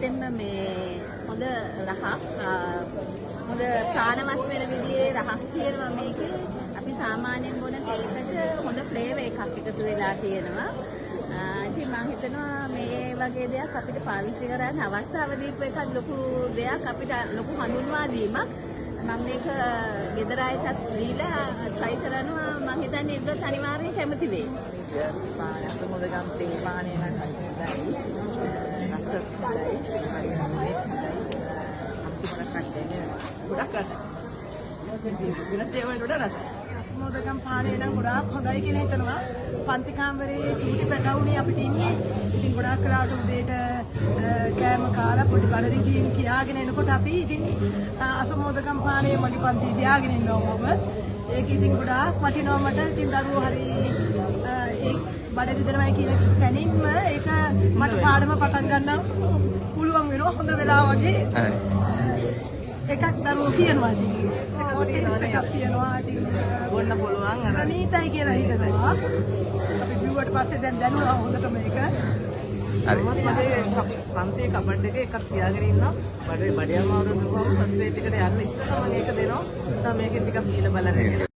ඇත්තෙන්ම මේ හොඳ රහක් හොඳ ප්‍රාණවත් වෙන විදිහේ රහක් තියෙනවා මේකේ. අපි සාමාන්‍යයෙන් බොන කේකට හොඳ ෆ්ලේවර් එකක් එකතු වෙලා තියෙනවා. ඉතින් මම හිතනවා මේ වගේ දෙයක් අපිට පාවිච්චි කරන්න අවස්ථාව දීපු එකක් ලොකු දෙයක්, අපිට ලොකු හඳුන්වා දීමක්. මම මේක ගෙදර අයටත් දීලා try කරනවා. මම හිතන්නේ ඒගොල්ලෝ අනිවාර්යයෙන් කැමති වෙයි. අසමුදගම් තේ පානය නම් හරියටයි. රස හොඳයි. ගොඩක් අසමුදගම් පානය නම් ගොඩාක් හොඳයි කියලා හිතනවා. පන්ති කාමරේ කීටි පැටවුනේ අපිට ඉන්නේ. ඉතින් ගොඩාක් කරාට උදේට කෑම කාලා පොඩි බඩරිදින් කියාගෙන එනකොට අපි ඉතින් අසමුදගම් පානය මගේ පන්ති තියාගෙන ඉන්නවා මම. ඒක ඉතින් ගොඩාක් වටිනවා මට. ඉතින් දරුවෝ හරි ඒ බඩරි දෙනවා කියන සැනින්ම ඒක මට පාඩම පටන් ගන්න පුළුවන් වෙනවා හොඳ වෙලා වගේ. එකක් දරුවෝ කියනවා ඉතින්. ටේස්ට් එකක් කියනවා ඉතින් බොන්න පුළුවන් අර නීතයි කියලා හිතනවා. අපි බිව්වට පස්සේ දැන් දැනුණා හොඳට මේක. හරි. මගේ පන්තියේ කබඩ් එකේ එකක් තියාගෙන ඉන්නවා. බඩේ බඩේ අමාරු දුවම ෆස්ට් එයිඩ් එකට යන්න ඉස්සෙල්ලා මම ඒක දෙනවා. තමයි මේකෙන් ටිකක් පීලා බලන්න.